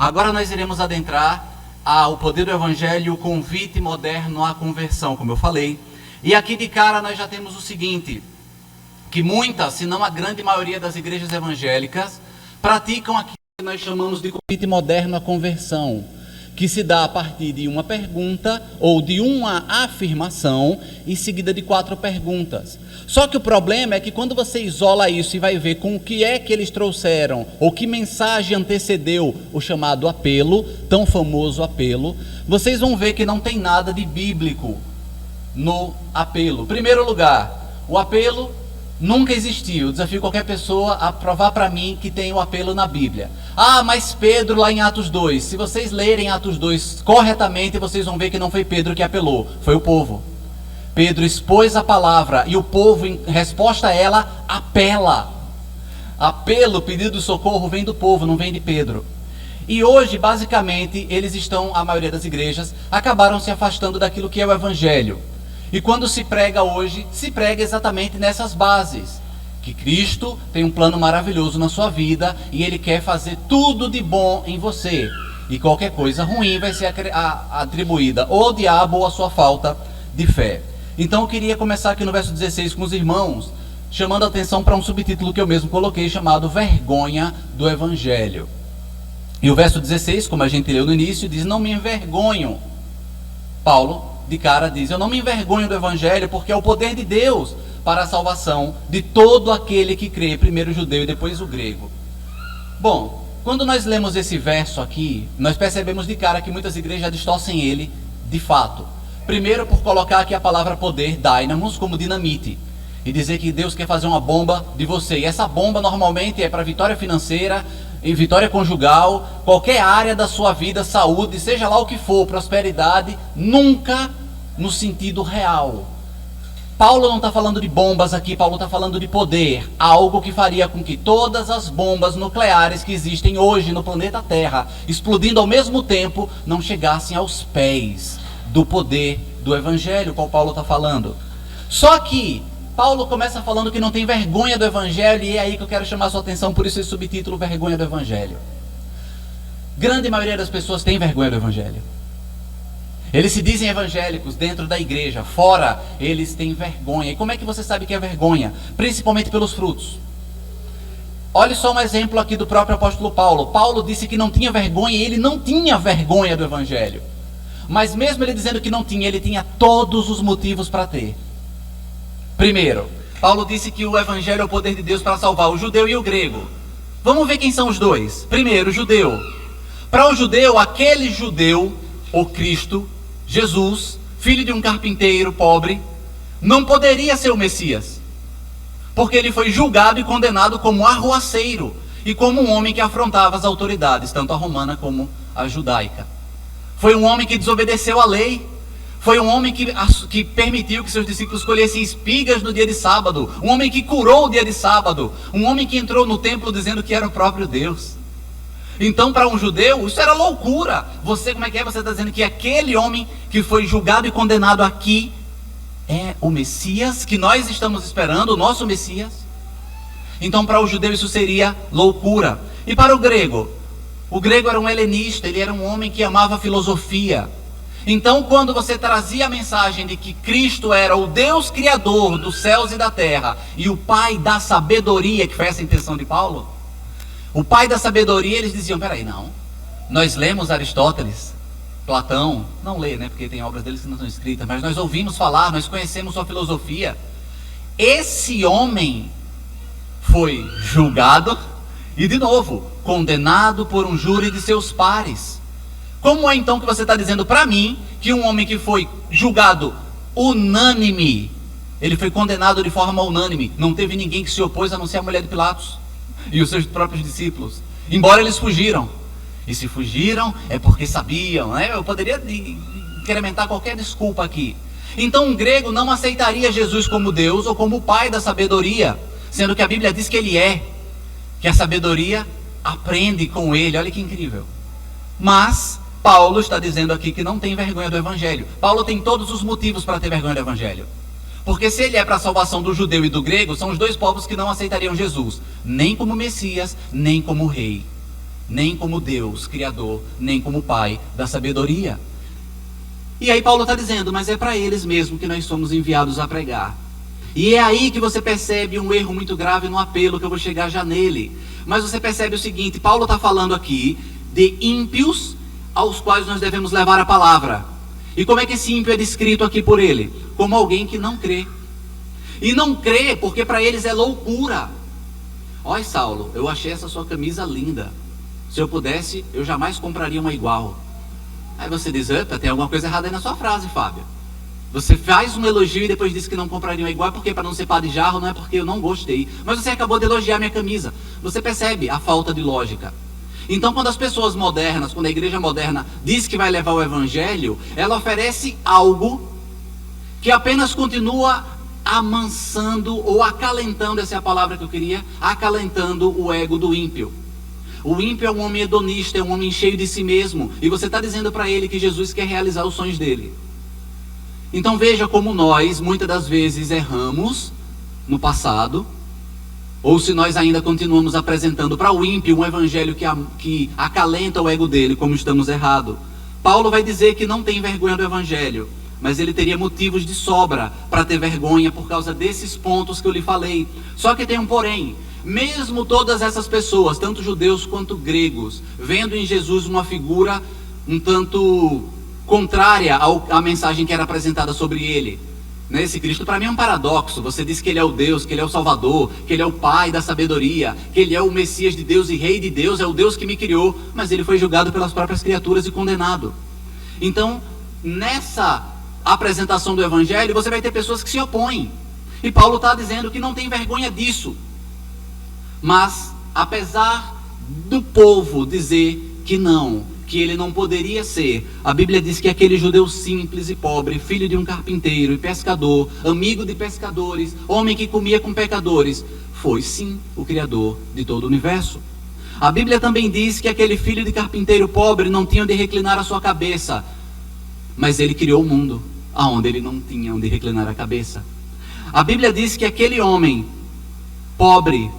Agora nós iremos adentrar ao poder do Evangelho, o convite moderno à conversão, como eu falei. E aqui de cara nós já temos o seguinte, que muitas, se não a grande maioria das igrejas evangélicas, praticam aquilo que nós chamamos de convite moderno à conversão, que se dá a partir de uma pergunta ou de uma afirmação em seguida de 4 perguntas. Só que o problema é que quando você isola isso e vai ver com o que é que eles trouxeram, ou que mensagem antecedeu o chamado apelo, tão famoso apelo, vocês vão ver que não tem nada de bíblico no apelo. Em primeiro lugar, o apelo nunca existiu. Eu desafio qualquer pessoa a provar para mim que tem o apelo na Bíblia. Ah, mas Pedro lá em Atos 2, se vocês lerem Atos 2 corretamente, vocês vão ver que não foi Pedro que apelou, foi o povo. Pedro expôs a palavra e o povo, em resposta a ela, apela. Apelo, pedido de socorro, vem do povo, não vem de Pedro. E hoje, basicamente, eles estão, a maioria das igrejas, acabaram se afastando daquilo que é o Evangelho. E quando se prega hoje, se prega exatamente nessas bases. Que Cristo tem um plano maravilhoso na sua vida e Ele quer fazer tudo de bom em você. E qualquer coisa ruim vai ser atribuída ou ao diabo ou à sua falta de fé. Então eu queria começar aqui no verso 16 com os irmãos, chamando a atenção para um subtítulo que eu mesmo coloquei, chamado Vergonha do Evangelho. E o verso 16, como a gente leu no início, diz: não me envergonho. Paulo, de cara, diz: eu não me envergonho do Evangelho, porque é o poder de Deus para a salvação de todo aquele que crê, primeiro o judeu e depois o grego. Bom, quando nós lemos esse verso aqui, nós percebemos de cara que muitas igrejas já distorcem ele de fato. Primeiro por colocar aqui a palavra poder, dynamos, como dinamite, e dizer que Deus quer fazer uma bomba de você. E essa bomba normalmente é para vitória financeira, em vitória conjugal, qualquer área da sua vida, saúde, seja lá o que for, prosperidade, nunca no sentido real. Paulo não está falando de bombas aqui, Paulo está falando de poder, algo que faria com que todas as bombas nucleares que existem hoje no planeta Terra, explodindo ao mesmo tempo, não chegassem aos pés do poder do Evangelho, qual Paulo está falando. Só que Paulo começa falando que não tem vergonha do Evangelho, e é aí que eu quero chamar a sua atenção, por isso esse subtítulo, Vergonha do Evangelho. Grande maioria das pessoas tem vergonha do Evangelho. Eles se dizem evangélicos dentro da igreja, fora eles têm vergonha. E como é que você sabe que é vergonha? Principalmente pelos frutos. Olha só um exemplo aqui do próprio apóstolo Paulo. Paulo disse que não tinha vergonha, e ele não tinha vergonha do Evangelho. Mas mesmo ele dizendo que não tinha, ele tinha todos os motivos para ter. Primeiro, Paulo disse que o Evangelho é o poder de Deus para salvar o judeu e o grego. Vamos ver quem são os dois. Primeiro, o judeu. Para o judeu, aquele judeu, o Cristo, Jesus, filho de um carpinteiro pobre, não poderia ser o Messias, porque ele foi julgado e condenado como arruaceiro e como um homem que afrontava as autoridades, tanto a romana como a judaica. Foi um homem que desobedeceu à lei. Foi um homem que permitiu que seus discípulos colhessem espigas no dia de sábado. Um homem que curou o dia de sábado. Um homem que entrou no templo dizendo que era o próprio Deus. Então, para um judeu, isso era loucura. Você, como é que é? Você está dizendo que aquele homem que foi julgado e condenado aqui é o Messias que nós estamos esperando, o nosso Messias? Então, para o judeu isso seria loucura. E para o grego era um helenista, ele era um homem que amava a filosofia. Então, quando você trazia a mensagem de que Cristo era o Deus Criador dos céus e da terra, e o Pai da sabedoria, que foi essa a intenção de Paulo, o Pai da sabedoria, eles diziam: peraí, não, nós lemos Aristóteles, Platão, não lê, né, porque tem obras deles que não estão escritas, mas nós ouvimos falar, nós conhecemos sua filosofia. Esse homem foi julgado e, de novo, condenado por um júri de seus pares. Como é então que você está dizendo para mim que um homem que foi julgado unânime, ele foi condenado de forma unânime, não teve ninguém que se opôs a não ser a mulher de Pilatos e os seus próprios discípulos, embora eles fugiram? E se fugiram é porque sabiam, né? Eu poderia incrementar qualquer desculpa aqui. Então um grego não aceitaria Jesus como Deus ou como o Pai da sabedoria, sendo que a Bíblia diz que ele é, que a sabedoria aprende com ele. Olha que incrível. Mas Paulo está dizendo aqui que não tem vergonha do Evangelho. Paulo tem todos os motivos para ter vergonha do Evangelho. Porque se ele é para a salvação do judeu e do grego, são os dois povos que não aceitariam Jesus, nem como Messias, nem como rei. nem como Deus, Criador, nem como Pai da sabedoria. E aí Paulo está dizendo, mas é para eles mesmo que nós somos enviados a pregar. E é aí que você percebe um erro muito grave no apelo, que eu vou chegar já nele. Mas você percebe o seguinte, Paulo está falando aqui de ímpios aos quais nós devemos levar a palavra. E como é que esse ímpio é descrito aqui por ele? Como alguém que não crê. E não crê porque para eles é loucura. Olha, Saulo, eu achei essa sua camisa linda. Se eu pudesse, eu jamais compraria uma igual. Aí você diz, epa, tem alguma coisa errada aí na sua frase, Fábio. Você faz um elogio e depois diz que não compraria uma igual, porque para não ser pá de jarro, não é porque eu não gostei. Mas você acabou de elogiar minha camisa. Você percebe a falta de lógica. Então, quando as pessoas modernas, quando a igreja moderna diz que vai levar o evangelho, ela oferece algo que apenas continua amansando ou acalentando, essa é a palavra que eu queria, acalentando o ego do ímpio. O ímpio é um homem hedonista, é um homem cheio de si mesmo, e você está dizendo para ele que Jesus quer realizar os sonhos dele. Então veja como nós, muitas das vezes, erramos no passado, ou se nós ainda continuamos apresentando para o ímpio um evangelho que acalenta o ego dele, como estamos errados. Paulo vai dizer que não tem vergonha do evangelho, mas ele teria motivos de sobra para ter vergonha por causa desses pontos que eu lhe falei. Só que tem um porém. Mesmo todas essas pessoas, tanto judeus quanto gregos, vendo em Jesus uma figura um tanto contrária à mensagem que era apresentada sobre ele. Esse Cristo para mim é um paradoxo. Você diz que ele é o Deus, que ele é o Salvador, que ele é o Pai da sabedoria, que ele é o Messias de Deus e Rei de Deus, é o Deus que me criou, mas ele foi julgado pelas próprias criaturas e condenado. Então, nessa apresentação do Evangelho, você vai ter pessoas que se opõem. E Paulo está dizendo que não tem vergonha disso. Mas, apesar do povo dizer que não, que ele não poderia ser, a Bíblia diz que aquele judeu simples e pobre, filho de um carpinteiro e pescador, amigo de pescadores, homem que comia com pecadores, foi sim o Criador de todo o universo. A Bíblia também diz que aquele filho de carpinteiro pobre não tinha onde reclinar a sua cabeça, mas ele criou o mundo aonde ele não tinha onde reclinar a cabeça. A Bíblia diz que aquele homem pobre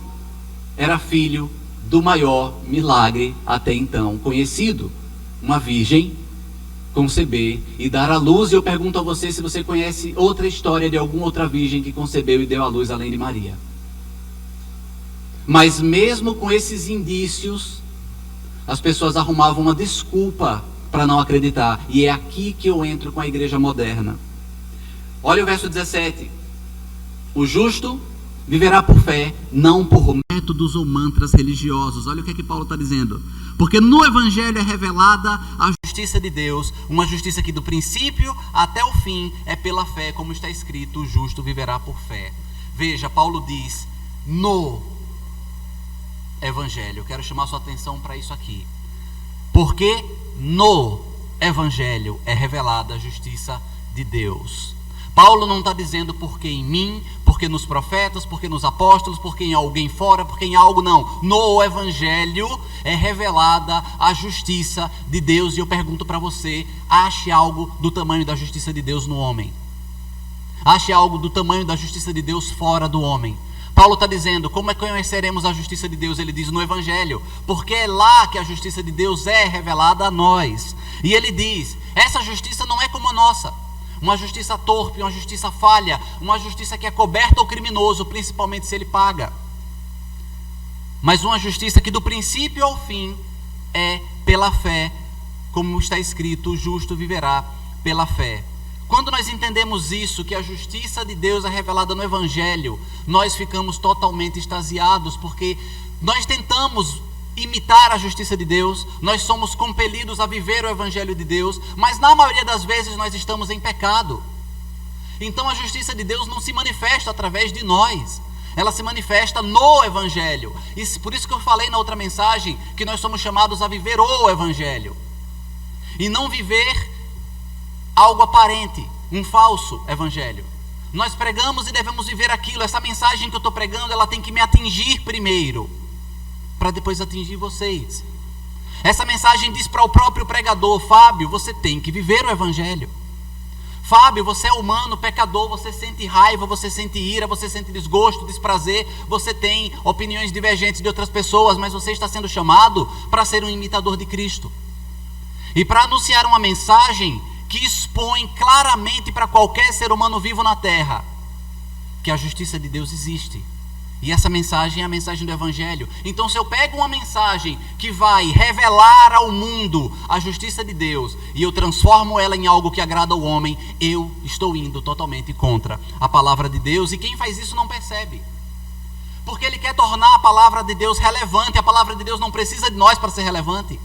era filho do maior milagre até então conhecido. Uma virgem conceber e dar à luz. E eu pergunto a você se você conhece outra história de alguma outra virgem que concebeu e deu à luz além de Maria. Mas mesmo com esses indícios, as pessoas arrumavam uma desculpa para não acreditar. E é aqui que eu entro com a igreja moderna. Olha o verso 17. O justo viverá por fé, não por métodos ou mantras religiosos. Olha o que é que Paulo está dizendo. Porque no Evangelho é revelada a justiça de Deus, uma justiça que do princípio até o fim é pela fé, como está escrito, o justo viverá por fé. Veja, Paulo diz, no Evangelho, eu quero chamar sua atenção para isso aqui. Porque no Evangelho é revelada a justiça de Deus. Paulo não está dizendo porque em mim, porque nos profetas, porque nos apóstolos, porque em alguém fora, porque em algo, não. No Evangelho é revelada a justiça de Deus. E eu pergunto para você, ache algo do tamanho da justiça de Deus no homem. Ache algo do tamanho da justiça de Deus fora do homem. Paulo está dizendo, como é que conheceremos a justiça de Deus? Ele diz no Evangelho, porque é lá que a justiça de Deus é revelada a nós. E ele diz, essa justiça não é como a nossa. Uma justiça torpe, uma justiça falha, uma justiça que é coberta ao criminoso, principalmente se ele paga. Mas uma justiça que do princípio ao fim é pela fé, como está escrito, o justo viverá pela fé. Quando nós entendemos isso, que a justiça de Deus é revelada no Evangelho, nós ficamos totalmente extasiados, porque nós tentamos imitar a justiça de Deus, nós somos compelidos a viver o Evangelho de Deus, mas na maioria das vezes nós estamos em pecado. Então a justiça de Deus não se manifesta através de nós, ela se manifesta no Evangelho. E por isso que eu falei na outra mensagem, que nós somos chamados a viver o Evangelho, e não viver algo aparente, um falso Evangelho. Nós pregamos e devemos viver aquilo. Essa mensagem que eu estou pregando, ela tem que me atingir primeiro, para depois atingir vocês. Essa mensagem diz para o próprio pregador, Fábio, você tem que viver o Evangelho. Fábio, você é humano, pecador, você sente raiva, você sente ira, você sente desgosto, desprazer, você tem opiniões divergentes de outras pessoas, mas você está sendo chamado para ser um imitador de Cristo. E para anunciar uma mensagem que expõe claramente para qualquer ser humano vivo na terra que a justiça de Deus existe. E essa mensagem é a mensagem do Evangelho. Então, se eu pego uma mensagem que vai revelar ao mundo a justiça de Deus e eu transformo ela em algo que agrada ao homem, eu estou indo totalmente contra a palavra de Deus. E quem faz isso não percebe. Porque ele quer tornar a palavra de Deus relevante. A palavra de Deus não precisa de nós para ser relevante.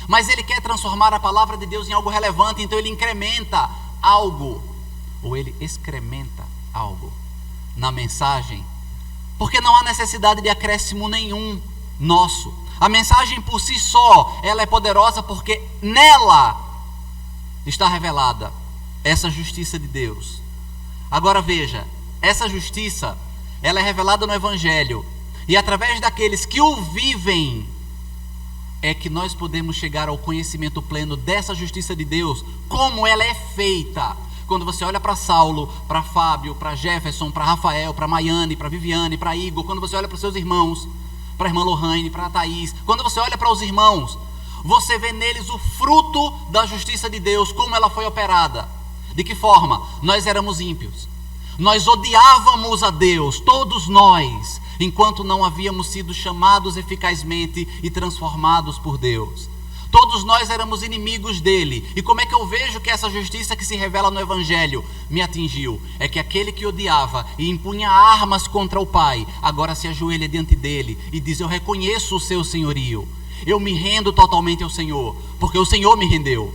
Mas ele quer transformar a palavra de Deus em algo relevante. Então ele incrementa algo, ou ele excrementa algo na mensagem, porque não há necessidade de acréscimo nenhum nosso. A mensagem por si só, ela é poderosa porque nela está revelada essa justiça de Deus. Agora veja, essa justiça, ela é revelada no Evangelho, e através daqueles que o vivem, é que nós podemos chegar ao conhecimento pleno dessa justiça de Deus, como ela é feita. Quando você olha para Saulo, para Fábio, para Jefferson, para Rafael, para Maiane, para Viviane, para Igor, quando você olha para os seus irmãos, para a irmã Lohane, para a Thaís, quando você olha para os irmãos, você vê neles o fruto da justiça de Deus, como ela foi operada. De que forma? Nós éramos ímpios, nós odiávamos a Deus, todos nós, enquanto não havíamos sido chamados eficazmente e transformados por Deus. Todos nós éramos inimigos dele. E como é que eu vejo que essa justiça que se revela no Evangelho me atingiu? É que aquele que odiava e impunha armas contra o Pai, agora se ajoelha diante dele e diz: eu reconheço o seu senhorio, eu me rendo totalmente ao Senhor, porque o Senhor me rendeu,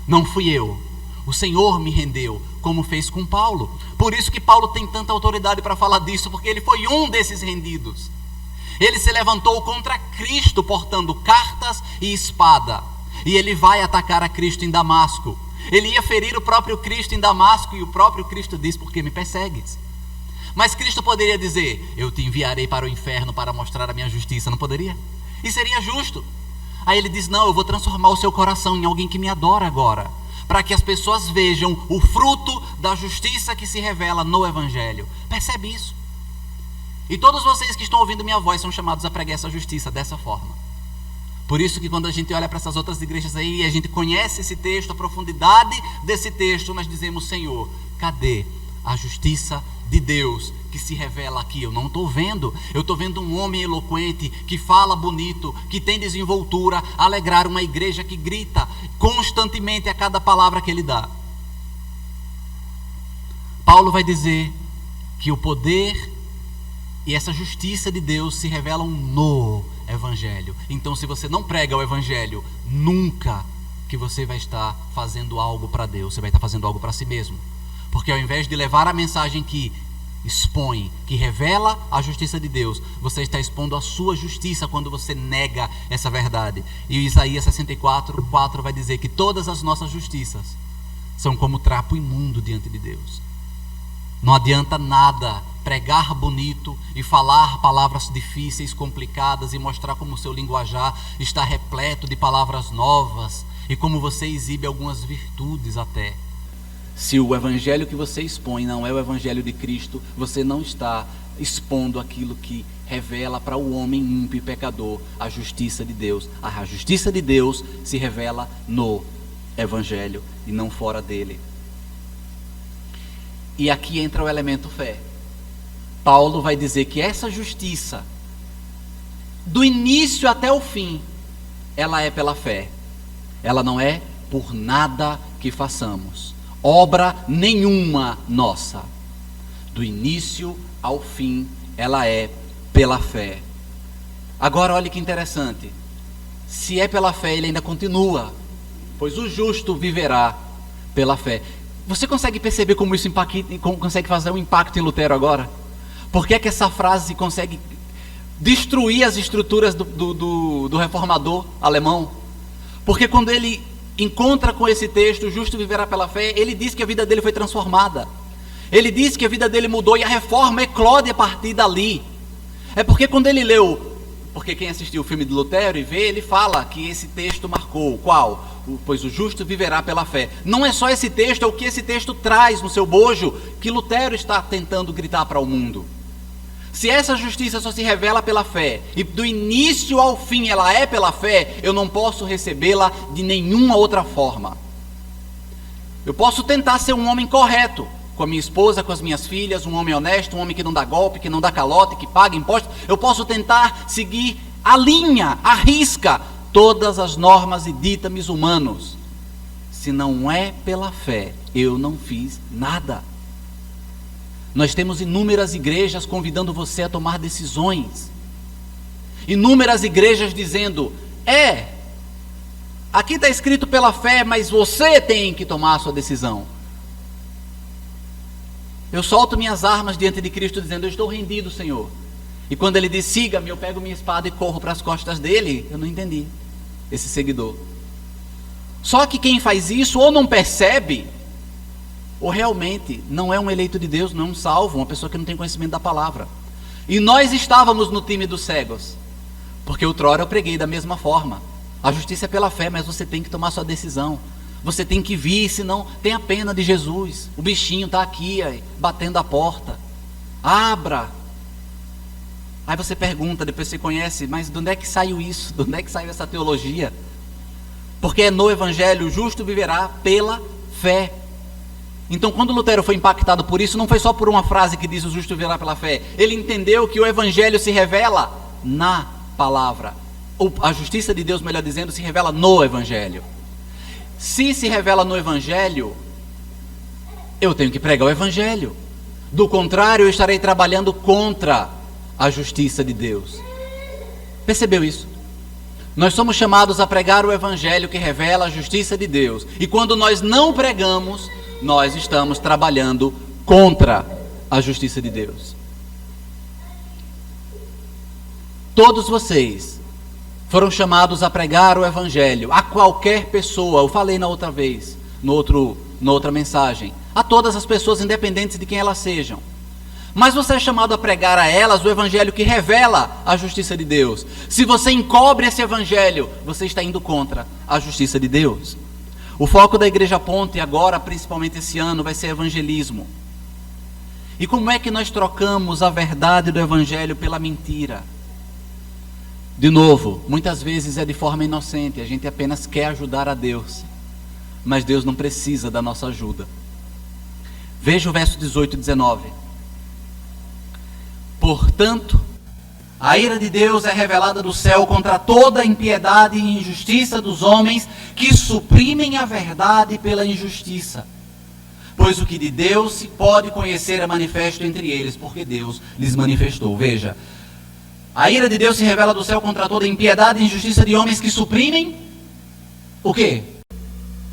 não fui eu, o Senhor me rendeu, como fez com Paulo. Por isso que Paulo tem tanta autoridade para falar disso, porque ele foi um desses rendidos. Ele se levantou contra Cristo portando cartas e espada, e ele vai atacar a Cristo em Damasco. Ele ia ferir o próprio Cristo em Damasco, e o próprio Cristo diz: por que me persegues? Mas Cristo poderia dizer: eu te enviarei para o inferno para mostrar a minha justiça. Não poderia? E seria justo. Aí ele diz: não, eu vou transformar o seu coração em alguém que me adora agora, para que as pessoas vejam o fruto da justiça que se revela no Evangelho. Percebe isso? E todos vocês que estão ouvindo minha voz são chamados a pregar essa justiça dessa forma. Por isso que quando a gente olha para essas outras igrejas aí e a gente conhece esse texto, a profundidade desse texto, nós dizemos: Senhor, cadê a justiça de Deus que se revela aqui? Eu não estou vendo. Eu estou vendo um homem eloquente, que fala bonito, que tem desenvoltura, alegrar uma igreja que grita constantemente a cada palavra que ele dá. Paulo vai dizer que o poder e essa justiça de Deus se revelam no Evangelho. Então, se você não prega o Evangelho, nunca que você vai estar fazendo algo para Deus, você vai estar fazendo algo para si mesmo. Porque ao invés de levar a mensagem que expõe, que revela a justiça de Deus, você está expondo a sua justiça quando você nega essa verdade. E Isaías 64:4 vai dizer que todas as nossas justiças são como trapo imundo diante de Deus. Não adianta nada pregar bonito e falar palavras difíceis, complicadas, e mostrar como o seu linguajar está repleto de palavras novas e como você exibe algumas virtudes até. Se o evangelho que você expõe não é o evangelho de Cristo, você não está expondo aquilo que revela para o homem ímpio e pecador a justiça de Deus. A justiça de Deus se revela no evangelho e não fora dele. E aqui entra o elemento fé. Paulo vai dizer que essa justiça, do início até o fim, ela é pela fé. Ela não é por nada que façamos, obra nenhuma nossa. Do início ao fim, ela é pela fé. Agora olhe que interessante. Se é pela fé, ele ainda continua: pois o justo viverá pela fé. Você consegue perceber como isso consegue fazer um impacto em Lutero agora? Por que é que essa frase consegue destruir as estruturas do reformador alemão? Porque quando ele encontra com esse texto, o justo viverá pela fé, ele diz que a vida dele foi transformada. Ele diz que a vida dele mudou e a reforma eclode a partir dali. É porque quando ele leu, porque quem assistiu o filme de Lutero e vê, ele fala que esse texto marcou qual? pois o justo viverá pela fé. Não é só esse texto, é o que esse texto traz no seu bojo, que Lutero está tentando gritar para o mundo. Se essa justiça só se revela pela fé, e do início ao fim ela é pela fé, eu não posso recebê-la de nenhuma outra forma. Eu posso tentar ser um homem correto, com a minha esposa, com as minhas filhas, um homem honesto, um homem que não dá golpe, que não dá calote, que paga impostos. Eu posso tentar seguir a linha, a risca, todas as normas e ditames humanos. Se não é pela fé, eu não fiz nada. Nós temos inúmeras igrejas convidando você a tomar decisões. Inúmeras igrejas dizendo, aqui está escrito pela fé, mas você tem que tomar a sua decisão. Eu solto minhas armas diante de Cristo dizendo, eu estou rendido, Senhor. E quando Ele diz, siga-me, eu pego minha espada e corro para as costas dele. Eu não entendi esse seguidor. Só que quem faz isso ou não percebe, ou realmente não é um eleito de Deus, não é um salvo, uma pessoa que não tem conhecimento da palavra. E nós estávamos no time dos cegos, porque outrora eu preguei da mesma forma. A justiça é pela fé, mas você tem que tomar sua decisão. Você tem que vir, senão tem a pena de Jesus. O bichinho está aqui, aí, batendo a porta. Abra. Aí você pergunta, depois você conhece, mas de onde é que saiu isso? De onde é que saiu essa teologia? Porque é no Evangelho, o justo viverá pela fé. Então quando Lutero foi impactado por isso, não foi só por uma frase que diz o justo viverá pela fé. Ele entendeu que o Evangelho se revela na palavra. Ou a justiça de Deus, melhor dizendo, se revela no Evangelho. Se revela no Evangelho, eu tenho que pregar o Evangelho. Do contrário, eu estarei trabalhando contra a justiça de Deus. Percebeu isso? Nós somos chamados a pregar o Evangelho que revela a justiça de Deus. E quando nós não pregamos, nós estamos trabalhando contra a justiça de Deus. Todos vocês foram chamados a pregar o Evangelho a qualquer pessoa. Eu falei na outra vez, na outra mensagem, a todas as pessoas, independentes de quem elas sejam. Mas você é chamado a pregar a elas o Evangelho que revela a justiça de Deus. Se você encobre esse Evangelho, você está indo contra a justiça de Deus. O foco da Igreja Ponte agora, principalmente esse ano, vai ser evangelismo. E como é que nós trocamos a verdade do Evangelho pela mentira? De novo, muitas vezes é de forma inocente, a gente apenas quer ajudar a Deus, mas Deus não precisa da nossa ajuda. Veja o verso 18 e 19. Portanto, a ira de Deus é revelada do céu contra toda a impiedade e injustiça dos homens que suprimem a verdade pela injustiça. Pois o que de Deus se pode conhecer é manifesto entre eles, porque Deus lhes manifestou. Veja, a ira de Deus se revela do céu contra toda a impiedade e injustiça de homens que suprimem o quê?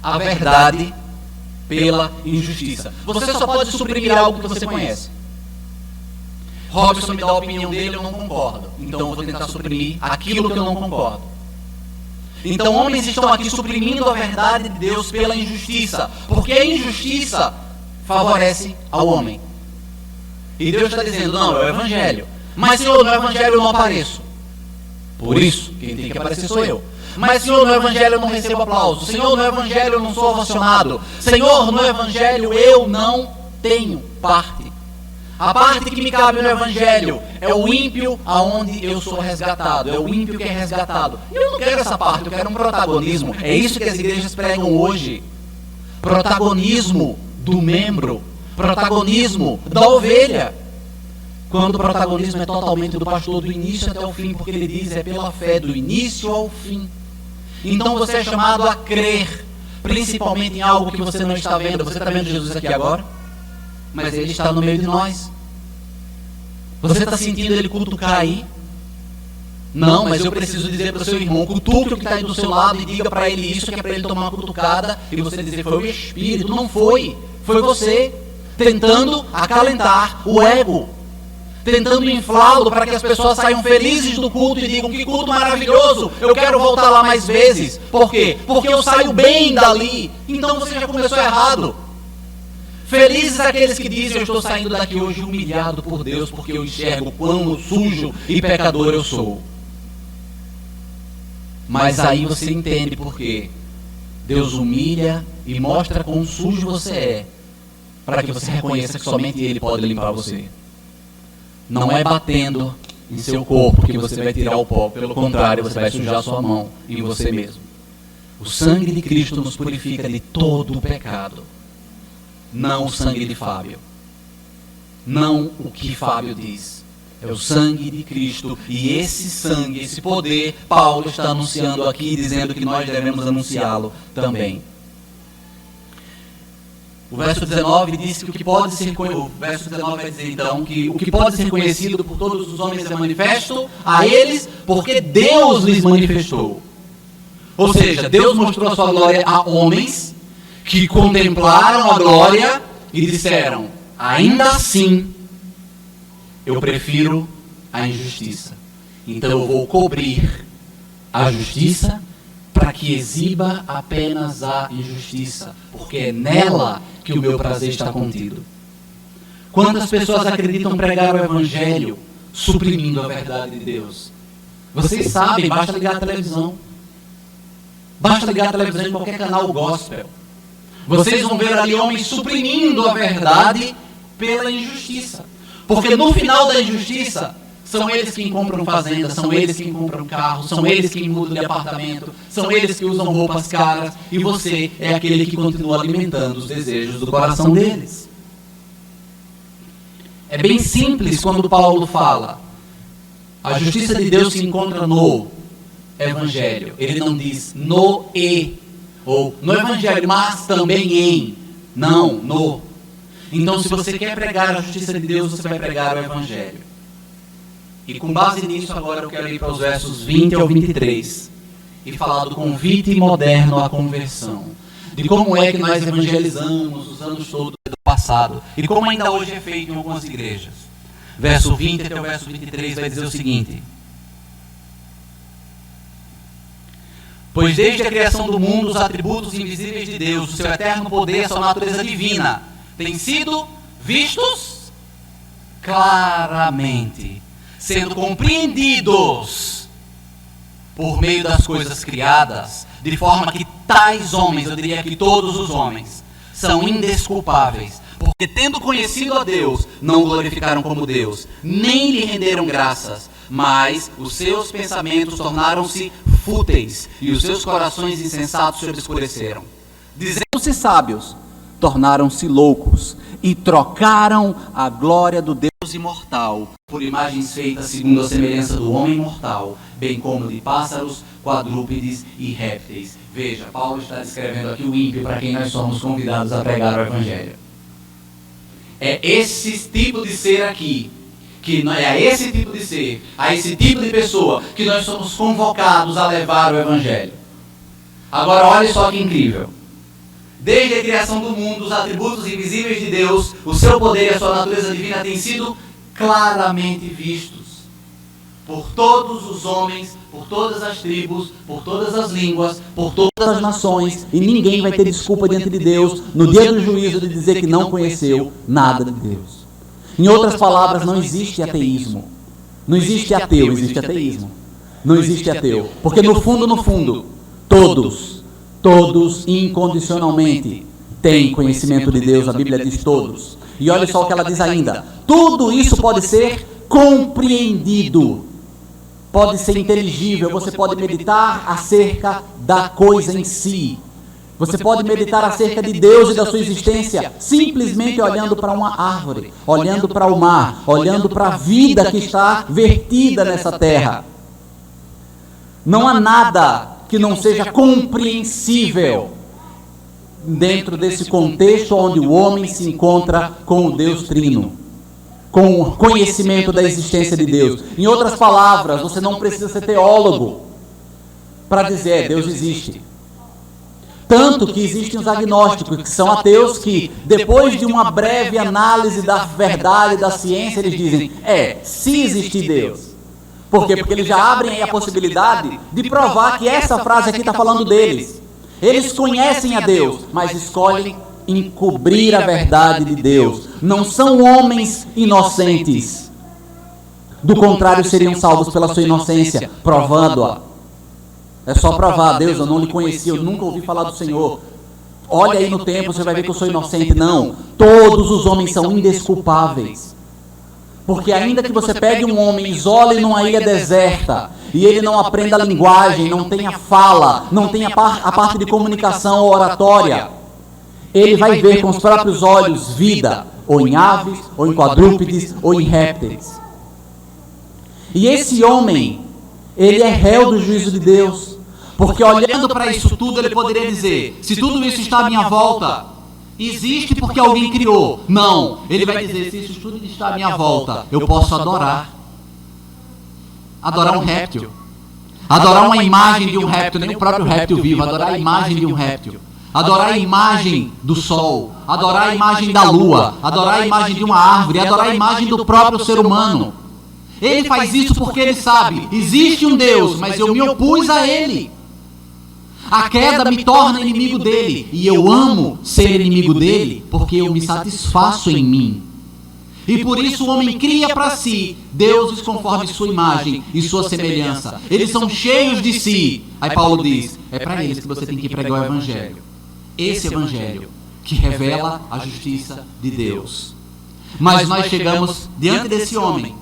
A verdade pela injustiça. Você só pode suprimir algo que você conhece. Robson me dá a opinião dele, eu não concordo. Então eu vou tentar suprimir aquilo que eu não concordo. Então homens estão aqui suprimindo a verdade de Deus pela injustiça, porque a injustiça favorece ao homem. E Deus está dizendo, não, é o Evangelho. Mas Senhor, no Evangelho eu não apareço. Por isso, quem tem que aparecer sou eu. Mas Senhor, no Evangelho eu não recebo aplauso. Senhor, no Evangelho eu não sou ovacionado. Senhor, no Evangelho eu não tenho parte. A parte que me cabe no Evangelho é o ímpio aonde eu sou resgatado. É o ímpio que é resgatado. E eu não quero essa parte, eu quero um protagonismo. É isso que as igrejas pregam hoje. Protagonismo do membro. Protagonismo da ovelha. Quando o protagonismo é totalmente do pastor, do início até o fim, porque ele diz, é pela fé, do início ao fim. Então você é chamado a crer, principalmente em algo que você não está vendo. Você está vendo Jesus aqui agora? Mas Ele está no meio de nós. Você está sentindo Ele cutucar aí? Não, mas eu preciso dizer para o seu irmão, cutuque o que está aí do seu lado e diga para ele isso, que é para ele tomar uma cutucada, e você dizer, foi o Espírito. Não foi, foi você, tentando acalentar o ego, tentando inflá-lo para que as pessoas saiam felizes do culto e digam, que culto maravilhoso, eu quero voltar lá mais vezes. Por quê? Porque eu saio bem dali. Então você já começou errado. Felizes aqueles que dizem, eu estou saindo daqui hoje humilhado por Deus, porque eu enxergo quão sujo e pecador eu sou. Mas aí você entende por quê. Deus humilha e mostra quão sujo você é, para que você reconheça que somente Ele pode limpar você. Não é batendo em seu corpo que você vai tirar o pó, pelo contrário, você vai sujar sua mão em você mesmo. O sangue de Cristo nos purifica de todo o pecado. Não o sangue de Fábio. Não o que Fábio diz. É o sangue de Cristo. E esse sangue, esse poder, Paulo está anunciando aqui, dizendo que nós devemos anunciá-lo também. O verso 19 diz que o verso 19 vai dizer então que o que pode ser conhecido por todos os homens é manifesto a eles, porque Deus lhes manifestou. Ou seja, Deus mostrou a sua glória a homens que contemplaram a glória e disseram: ainda assim, eu prefiro a injustiça. Então eu vou cobrir a justiça para que exiba apenas a injustiça, porque é nela que o meu prazer está contido. Quantas pessoas acreditam pregar o Evangelho suprimindo a verdade de Deus? Vocês sabem, basta ligar a televisão. Basta ligar a televisão em qualquer canal gospel. Vocês vão ver ali homens suprimindo a verdade pela injustiça. Porque no final da injustiça, são eles quem compram fazenda, são eles quem compram carro, são eles quem mudam de apartamento, são eles que usam roupas caras, e você é aquele que continua alimentando os desejos do coração deles. É bem simples quando Paulo fala: a justiça de Deus se encontra no Evangelho. Ele não diz no e, ou no Evangelho, mas também em. Não, no. Então, se você quer pregar a justiça de Deus, você vai pregar o Evangelho. E com base nisso, agora eu quero ir para os versos 20 ao 23 e falar do convite moderno à conversão, de como é que nós evangelizamos os anos todos do passado e como ainda hoje é feito em algumas igrejas. Verso 20 até o verso 23 vai dizer o seguinte: pois desde a criação do mundo, os atributos invisíveis de Deus, o seu eterno poder, a sua natureza divina, têm sido vistos claramente, sendo compreendidos por meio das coisas criadas, de forma que tais homens, eu diria que todos os homens, são indesculpáveis, porque tendo conhecido a Deus, não o glorificaram como Deus, nem lhe renderam graças, mas os seus pensamentos tornaram-se fúteis, e os seus corações insensatos se obscureceram. Dizendo-se sábios, tornaram-se loucos, e trocaram a glória do Deus imortal por imagens feitas segundo a semelhança do homem mortal, bem como de pássaros, quadrúpedes e répteis. Veja, Paulo está descrevendo aqui o ímpio para quem nós somos convidados a pregar o Evangelho. É esse tipo de ser aqui, a esse tipo de ser, a esse tipo de pessoa que nós somos convocados a levar o Evangelho. Agora olha só que incrível. Desde a criação do mundo, os atributos invisíveis de Deus, o seu poder e a sua natureza divina têm sido claramente vistos por todos os homens, por todas as tribos, por todas as línguas, por todas as nações, e ninguém vai ter desculpa diante de Deus no dia do juízo de dizer que não conheceu nada de Deus. Em outras palavras, não existe ateísmo. Não existe ateu, existe ateísmo. Não existe ateu, porque no fundo, todos incondicionalmente têm conhecimento de Deus. A Bíblia diz todos. E olha só o que ela diz ainda: tudo isso pode ser compreendido, pode ser inteligível. Você pode meditar acerca da coisa em si. Você pode meditar acerca de Deus e da sua existência simplesmente olhando para uma árvore, olhando para o mar, olhando para a vida que está vertida nessa terra. Não há nada que não seja compreensível dentro desse contexto onde o homem se encontra com o Deus Trino, com o conhecimento da existência de Deus. Em outras palavras, você não precisa ser teólogo para dizer Deus existe. Tanto que existem os agnósticos, que são ateus, que depois de uma breve análise da verdade, da ciência, eles dizem, se existir Deus. Por quê? Porque eles já abrem aí a possibilidade de provar que essa frase aqui está falando deles. Eles conhecem a Deus, mas escolhem encobrir a verdade de Deus. Não são homens inocentes. Do contrário, seriam salvos pela sua inocência, provando-a. É só provar, Deus, eu não lhe conheci, eu nunca ouvi falar do Senhor. Olha aí no tempo, você vai ver que eu sou inocente. Não, todos os homens são indesculpáveis. Porque ainda que você pegue um homem, isole numa ilha deserta, e ele não aprenda a linguagem, não tenha fala, não tenha a parte de comunicação ou oratória, ele vai ver com os próprios olhos vida, ou em aves, ou em quadrúpedes, ou em répteis. E esse homem, ele é réu do juízo de Deus. Porque olhando para isso tudo, ele poderia dizer, se tudo isso está à minha volta, existe porque alguém criou. Não, ele vai dizer, se isso tudo está à minha volta, eu posso adorar. Adorar um réptil. Adorar uma imagem de um réptil, nem o próprio réptil vivo, adorar a imagem de um réptil. Adorar a imagem do sol, adorar a imagem da lua, adorar a imagem de uma árvore, adorar a imagem do próprio ser humano. Ele faz isso porque ele sabe, existe um Deus, mas eu me opus a ele. A queda me torna inimigo dele, e eu amo ser inimigo dele, porque eu me satisfaço em mim. E por isso o homem cria para si deuses conforme sua imagem e sua semelhança. Eles são cheios de si. Aí Paulo diz, é para eles que você tem que pregar o evangelho. Esse evangelho que revela a justiça de Deus. Mas nós chegamos diante desse homem,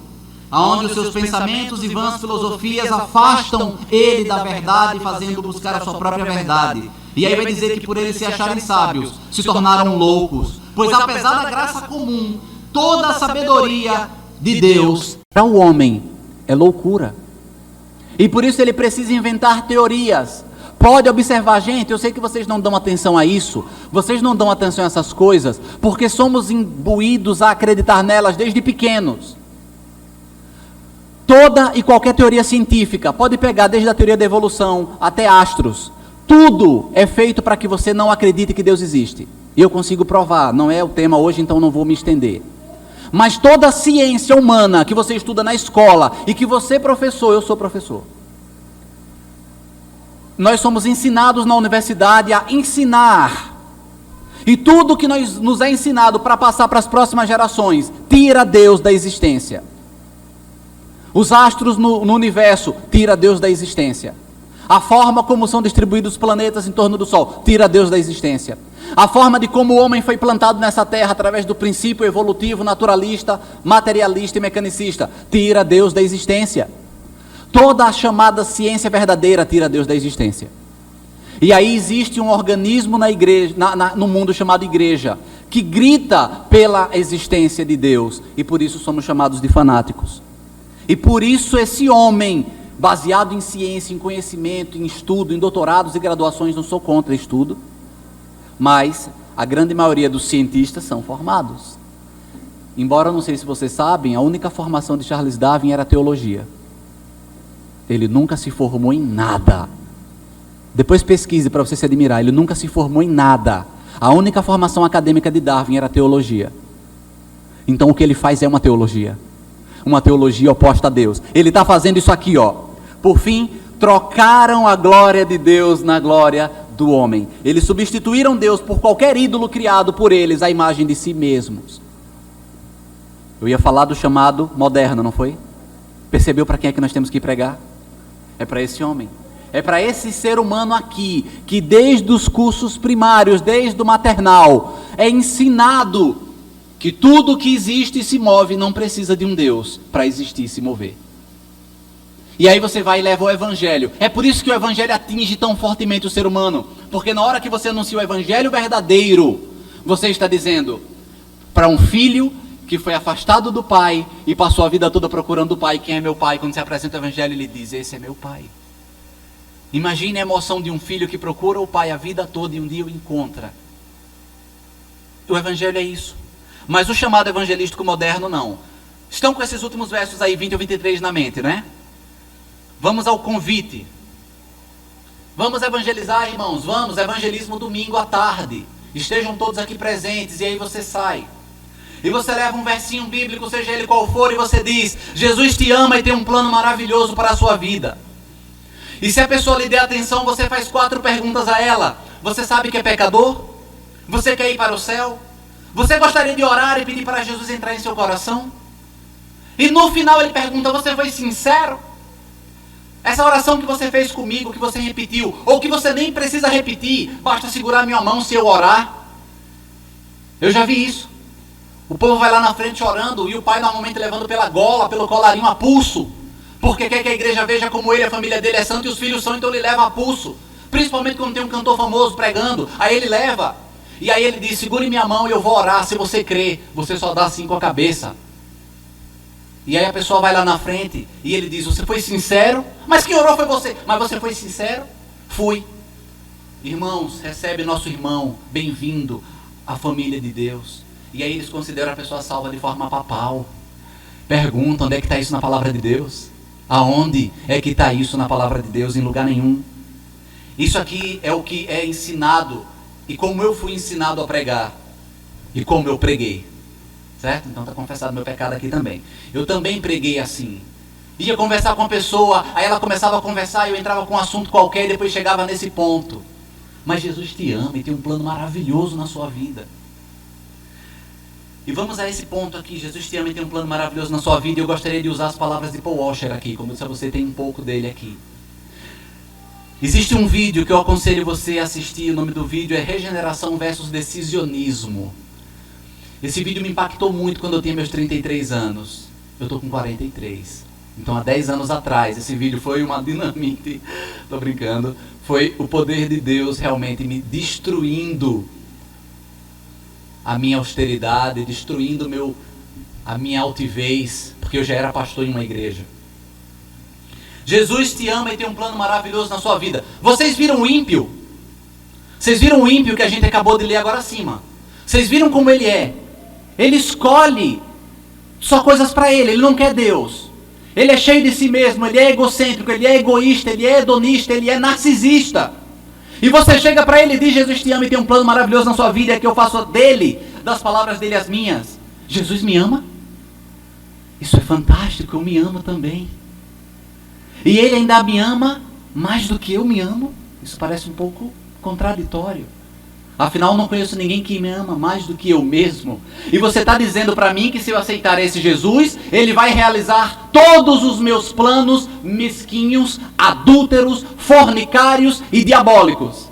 aonde os seus pensamentos e vãs filosofias afastam ele da verdade, fazendo buscar a sua própria verdade. E aí vai dizer que por eles se acharem sábios, se tornaram loucos. Pois apesar da graça comum, toda a sabedoria de Deus, para o homem, é loucura. E por isso ele precisa inventar teorias. Pode observar, gente, eu sei que vocês não dão atenção a isso, vocês não dão atenção a essas coisas, porque somos imbuídos a acreditar nelas desde pequenos. Toda e qualquer teoria científica, pode pegar desde a teoria da evolução até astros, tudo é feito para que você não acredite que Deus existe. E eu consigo provar, não é o tema hoje, então não vou me estender. Mas toda a ciência humana que você estuda na escola e que você é professor, eu sou professor. Nós somos ensinados na universidade a ensinar. E tudo que nos é ensinado para passar para as próximas gerações, tira Deus da existência. Os astros no universo, tira Deus da existência. A forma como são distribuídos os planetas em torno do Sol, tira Deus da existência. A forma de como o homem foi plantado nessa terra através do princípio evolutivo, naturalista, materialista e mecanicista, tira Deus da existência. Toda a chamada ciência verdadeira tira Deus da existência. E aí existe um organismo na igreja, no mundo chamado igreja, que grita pela existência de Deus, e por isso somos chamados de fanáticos. E por isso esse homem, baseado em ciência, em conhecimento, em estudo, em doutorados e graduações, não sou contra estudo, mas a grande maioria dos cientistas são formados. Embora, não sei se vocês sabem, a única formação de Charles Darwin era teologia. Ele nunca se formou em nada. Depois pesquise para você se admirar, ele nunca se formou em nada. A única formação acadêmica de Darwin era teologia. Então o que ele faz é uma teologia oposta a Deus. Ele está fazendo isso aqui, ó. Por fim, trocaram a glória de Deus na glória do homem. Eles substituíram Deus por qualquer ídolo criado por eles, à imagem de si mesmos. Eu ia falar do chamado moderno, não foi? Percebeu para quem é que nós temos que pregar? É para esse homem. É para esse ser humano aqui, que desde os cursos primários, desde o maternal, é ensinado que tudo que existe e se move não precisa de um Deus para existir e se mover. E aí você vai e leva o evangelho. É por isso que o evangelho atinge tão fortemente o ser humano. Porque na hora que você anuncia o evangelho verdadeiro, você está dizendo para um filho que foi afastado do pai e passou a vida toda procurando o pai. Quem é meu pai? Quando se apresenta o evangelho, ele diz, esse é meu pai. Imagine a emoção de um filho que procura o pai a vida toda e um dia o encontra. O evangelho é isso. Mas o chamado evangelístico moderno não. Estão com esses últimos versos aí, 20 ou 23 na mente, né? Vamos ao convite. Vamos evangelizar, irmãos. Vamos, evangelismo domingo à tarde. Estejam todos aqui presentes e aí você sai. E você leva um versinho bíblico, seja ele qual for, e você diz, Jesus te ama e tem um plano maravilhoso para a sua vida. E se a pessoa lhe der atenção, você faz 4 perguntas a ela. Você sabe que é pecador? Você quer ir para o céu? Você gostaria de orar e pedir para Jesus entrar em seu coração? E no final ele pergunta, você foi sincero? Essa oração que você fez comigo, que você repetiu, ou que você nem precisa repetir, basta segurar minha mão se eu orar. Eu já vi isso. O povo vai lá na frente orando e o pai normalmente levando pela gola, pelo colarinho a pulso, porque quer que a igreja veja como ele, a família dele é santa e os filhos são, então ele leva a pulso. Principalmente quando tem um cantor famoso pregando, aí ele leva. E aí ele diz, segure minha mão e eu vou orar, se você crer, você só dá assim com a cabeça. E aí a pessoa vai lá na frente e ele diz, você foi sincero? Mas quem orou foi você. Mas você foi sincero? Fui. Irmãos, recebe nosso irmão, bem-vindo à família de Deus. E aí eles consideram a pessoa salva de forma papal. Perguntam, onde é que está isso na palavra de Deus? Aonde é que está isso na palavra de Deus? Em lugar nenhum. Isso aqui é o que é ensinado, e como eu fui ensinado a pregar, e como eu preguei. Certo? Então está confessado meu pecado aqui também. Eu também preguei assim. Ia conversar com a pessoa, aí ela começava a conversar, eu entrava com um assunto qualquer e depois chegava nesse ponto. Mas Jesus te ama e tem um plano maravilhoso na sua vida. E vamos a esse ponto aqui. Jesus te ama e tem um plano maravilhoso na sua vida. E eu gostaria de usar as palavras de Paul Washer aqui, como se você tem um pouco dele aqui. Existe um vídeo que eu aconselho você a assistir. O nome do vídeo é Regeneração versus Decisionismo. Esse vídeo me impactou muito quando eu tinha meus 33 anos. Eu estou com 43. Então há 10 anos atrás, esse vídeo foi uma dinamite. Estou brincando. Foi o poder de Deus realmente me destruindo a minha austeridade, destruindo a minha altivez, porque eu já era pastor em uma igreja. Jesus te ama e tem um plano maravilhoso na sua vida. Vocês viram o ímpio? Vocês viram o ímpio que a gente acabou de ler agora acima? Vocês viram como ele é? Ele escolhe só coisas para ele não quer Deus. Ele é cheio de si mesmo, ele é egocêntrico, ele é egoísta, ele é hedonista, ele é narcisista. E você chega para ele e diz, Jesus te ama e tem um plano maravilhoso na sua vida, é que eu faço dele, das palavras dele as minhas. Jesus me ama? Isso é fantástico, eu me amo também. E ele ainda me ama mais do que eu me amo? Isso parece um pouco contraditório. Afinal, não conheço ninguém que me ama mais do que eu mesmo. E você está dizendo para mim que se eu aceitar esse Jesus, ele vai realizar todos os meus planos mesquinhos, adúlteros, fornicários e diabólicos.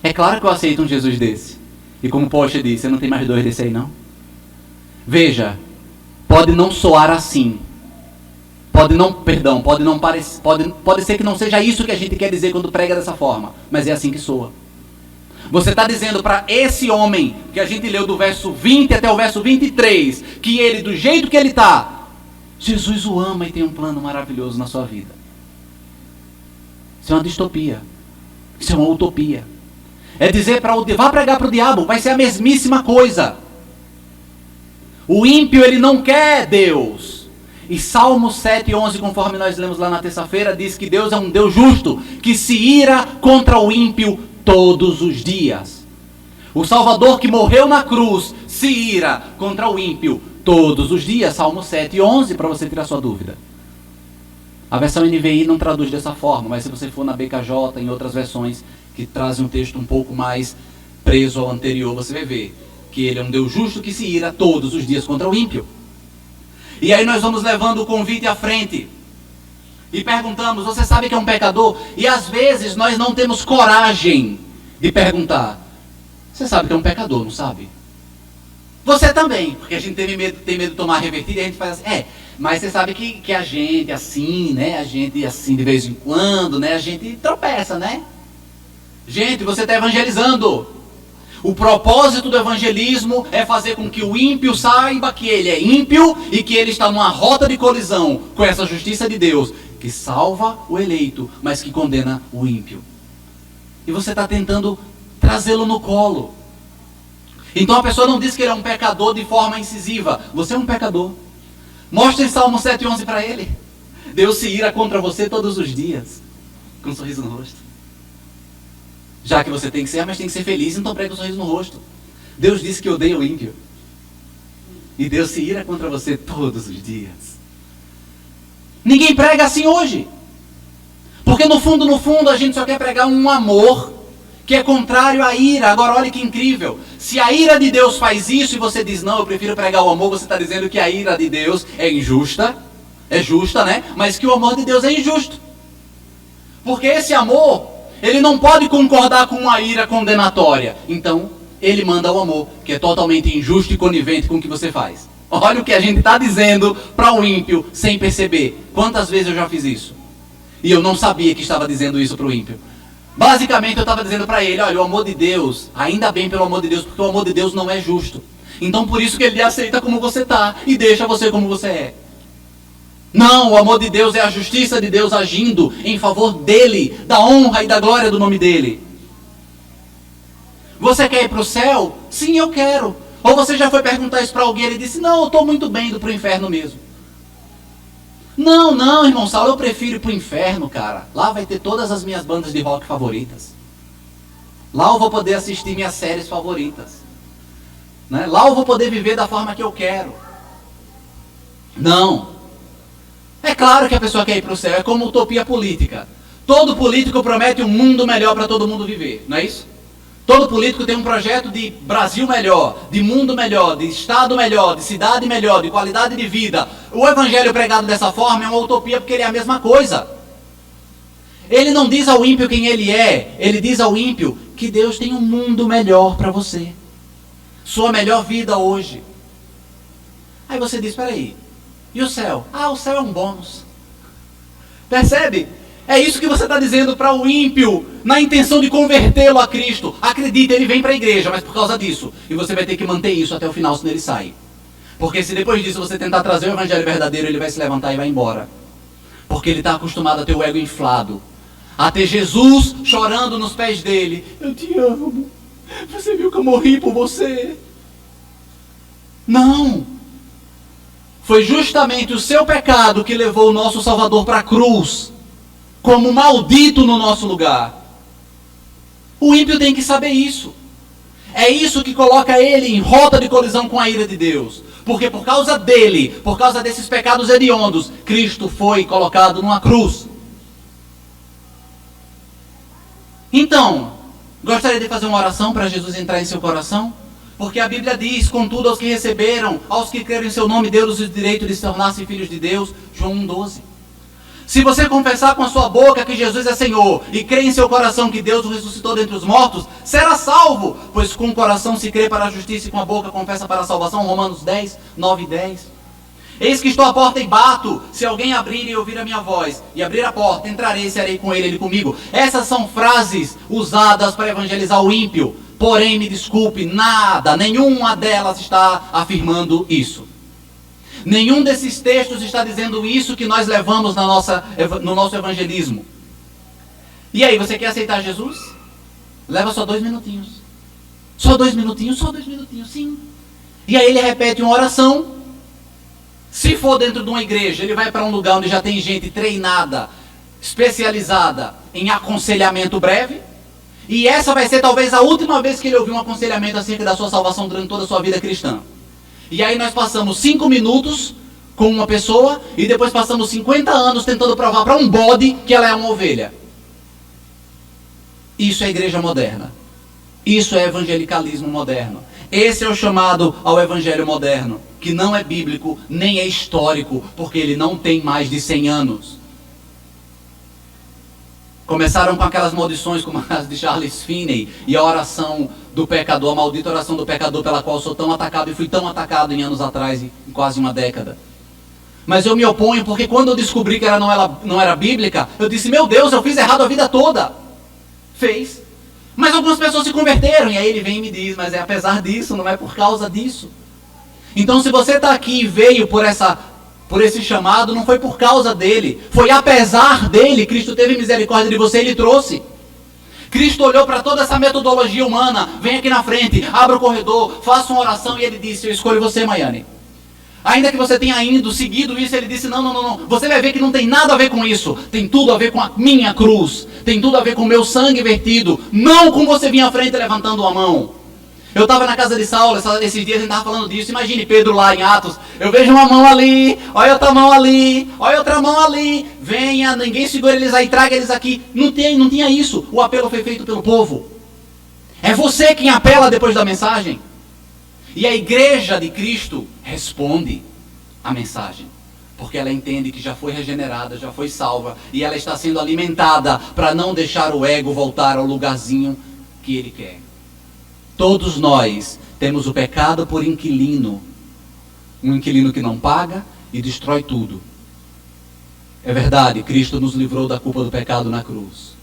É claro que eu aceito um Jesus desse. E como Porsche disse, você não tem mais dois desse aí não? Veja, pode não soar assim. Pode ser que não seja isso que a gente quer dizer quando prega dessa forma. Mas é assim que soa. Você está dizendo para esse homem, que a gente leu do verso 20 até o verso 23, que ele, do jeito que ele está, Jesus o ama e tem um plano maravilhoso na sua vida. Isso é uma distopia. Isso é uma utopia. É dizer para vá pregar para o diabo, vai ser a mesmíssima coisa. O ímpio, ele não quer Deus. E Salmo 7:11, conforme nós lemos lá na terça-feira, diz que Deus é um Deus justo, que se ira contra o ímpio todos os dias. O Salvador que morreu na cruz se ira contra o ímpio todos os dias. Salmo 7:11, para você tirar sua dúvida. A versão NVI não traduz dessa forma, mas se você for na BKJ, em outras versões que trazem um texto um pouco mais preso ao anterior, você vai ver que ele é um Deus justo que se ira todos os dias contra o ímpio. E aí nós vamos levando o convite à frente e perguntamos, você sabe que é um pecador? E às vezes nós não temos coragem de perguntar, você sabe que é um pecador, não sabe? Você também, porque a gente tem medo de tomar revertida e a gente faz assim, mas você sabe que a gente assim, né? A gente assim de vez em quando, né? A gente tropeça, né? Gente, você está evangelizando. O propósito do evangelismo é fazer com que o ímpio saiba que ele é ímpio e que ele está numa rota de colisão com essa justiça de Deus, que salva o eleito, mas que condena o ímpio. E você está tentando trazê-lo no colo. Então a pessoa não diz que ele é um pecador de forma incisiva. Você é um pecador. Mostre Salmo 7:11 para ele. Deus se ira contra você todos os dias, com um sorriso no rosto. Já que você tem que ser, mas tem que ser feliz, então prega um sorriso no rosto. Deus disse que odeia o ímpio. E Deus se ira contra você todos os dias. Ninguém prega assim hoje. Porque no fundo, a gente só quer pregar um amor que é contrário à ira. Agora olha que incrível. Se a ira de Deus faz isso e você diz, não, eu prefiro pregar o amor, você está dizendo que a ira de Deus é injusta. É justa, né? Mas que o amor de Deus é injusto. Porque esse amor, ele não pode concordar com uma ira condenatória. Então, ele manda o amor, que é totalmente injusto e conivente com o que você faz. Olha o que a gente está dizendo para o ímpio sem perceber. Quantas vezes eu já fiz isso? E eu não sabia que estava dizendo isso para o ímpio. Basicamente eu estava dizendo para ele, olha, o amor de Deus, ainda bem pelo amor de Deus, porque o amor de Deus não é justo. Então por isso que ele aceita como você está e deixa você como você é. Não, o amor de Deus é a justiça de Deus agindo em favor dele, da honra e da glória do nome dele. Você quer ir para o céu? Sim, eu quero. Ou você já foi perguntar isso para alguém e ele disse, não, eu estou muito bem indo para o inferno mesmo. Não, irmão Saulo, eu prefiro ir para o inferno, cara. Lá vai ter todas as minhas bandas de rock favoritas. Lá eu vou poder assistir minhas séries favoritas. Né? Lá eu vou poder viver da forma que eu quero. Não. É claro que a pessoa quer ir para o céu, é como utopia política. Todo político promete um mundo melhor para todo mundo viver, não é isso? Todo político tem um projeto de Brasil melhor, de mundo melhor, de estado melhor, de cidade melhor, de qualidade de vida. O evangelho pregado dessa forma é uma utopia porque ele é a mesma coisa. Ele não diz ao ímpio quem ele é, ele diz ao ímpio que Deus tem um mundo melhor para você. Sua melhor vida hoje. Aí você diz, peraí, e o céu? Ah, o céu é um bônus. Percebe? É isso que você está dizendo para o ímpio, na intenção de convertê-lo a Cristo. Acredite, ele vem para a igreja, mas por causa disso. E você vai ter que manter isso até o final, senão ele sai. Porque se depois disso você tentar trazer o evangelho verdadeiro, ele vai se levantar e vai embora. Porque ele está acostumado a ter o ego inflado. A ter Jesus chorando nos pés dele. Eu te amo. Você viu que eu morri por você? Não. Foi justamente o seu pecado que levou o nosso Salvador para a cruz. Como maldito no nosso lugar. O ímpio tem que saber isso. É isso que coloca ele em rota de colisão com a ira de Deus. Porque por causa dele, por causa desses pecados hediondos, Cristo foi colocado numa cruz. Então, gostaria de fazer uma oração para Jesus entrar em seu coração? Porque a Bíblia diz, contudo, aos que receberam, aos que creram em seu nome, deu-lhes o direito de se tornar-se filhos de Deus. João 1,12. Se você confessar com a sua boca que Jesus é Senhor e crer em seu coração que Deus o ressuscitou dentre os mortos, será salvo, pois com o coração se crê para a justiça e com a boca confessa para a salvação. Romanos 10, 9 e 10. Eis que estou à porta e bato, se alguém abrir e ouvir a minha voz, e abrir a porta, entrarei e serei com ele comigo. Essas são frases usadas para evangelizar o ímpio, porém, me desculpe, nenhuma delas está afirmando isso. Nenhum desses textos está dizendo isso que nós levamos no nosso evangelismo. E aí, você quer aceitar Jesus? Leva só 2 minutinhos. Só 2 minutinhos, sim. E aí ele repete uma oração. Se for dentro de uma igreja, ele vai para um lugar onde já tem gente treinada, especializada em aconselhamento breve. E essa vai ser talvez a última vez que ele ouviu um aconselhamento acerca da sua salvação durante toda a sua vida cristã. E aí nós passamos 5 minutos com uma pessoa e depois passamos 50 anos tentando provar para um bode que ela é uma ovelha. Isso é igreja moderna. Isso é evangelicalismo moderno. Esse é o chamado ao evangelho moderno, que não é bíblico, nem é histórico, porque ele não tem mais de 100 anos. Começaram com aquelas maldições como as de Charles Finney e a oração do pecador, a maldita oração do pecador pela qual sou tão atacado e fui tão atacado em anos atrás, em quase uma década. Mas eu me oponho porque quando eu descobri que ela não era bíblica, eu disse, meu Deus, eu fiz errado a vida toda. Fez. Mas algumas pessoas se converteram, e aí ele vem e me diz, mas é apesar disso, não é por causa disso. Então se você está aqui e veio por esse chamado, não foi por causa dele, foi apesar dele. Cristo teve misericórdia de você e lhe trouxe. Cristo olhou para toda essa metodologia humana, vem aqui na frente, abra o corredor, faça uma oração, e ele disse, eu escolho você, Maiane. Ainda que você tenha seguido isso, ele disse, não, você vai ver que não tem nada a ver com isso, tem tudo a ver com a minha cruz, tem tudo a ver com o meu sangue vertido, não com você vir à frente levantando a mão. Eu estava na casa de Saulo, esses dias a gente estava falando disso. Imagine Pedro lá em Atos. Eu vejo uma mão ali, olha outra mão ali, olha outra mão ali. Venha, ninguém segura eles aí, traga eles aqui. Não tinha isso. O apelo foi feito pelo povo. É você quem apela depois da mensagem. E a igreja de Cristo responde a mensagem. Porque ela entende que já foi regenerada, já foi salva, e ela está sendo alimentada para não deixar o ego voltar ao lugarzinho que ele quer. Todos nós temos o pecado por inquilino. Um inquilino que não paga e destrói tudo. É verdade, Cristo nos livrou da culpa do pecado na cruz.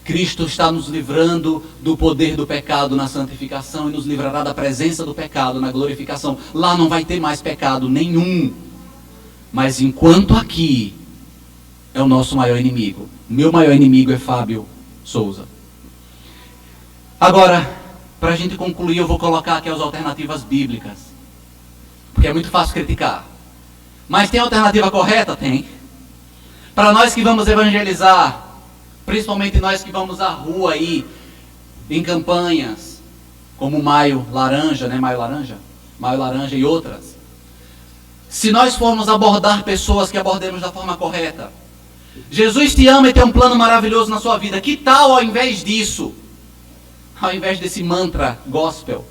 Cristo está nos livrando do poder do pecado na santificação e nos livrará da presença do pecado na glorificação. Lá não vai ter mais pecado nenhum. Mas enquanto aqui é o nosso maior inimigo. O meu maior inimigo é Fábio Souza. Agora, para a gente concluir, eu vou colocar aqui as alternativas bíblicas. Porque é muito fácil criticar. Mas tem alternativa correta? Tem. Para nós que vamos evangelizar, principalmente nós que vamos à rua aí, em campanhas, como Maio Laranja, né? Maio Laranja e outras. Se nós formos abordar pessoas, que abordemos da forma correta. Jesus te ama e tem um plano maravilhoso na sua vida. Que tal, ao invés disso, ao invés desse mantra gospel,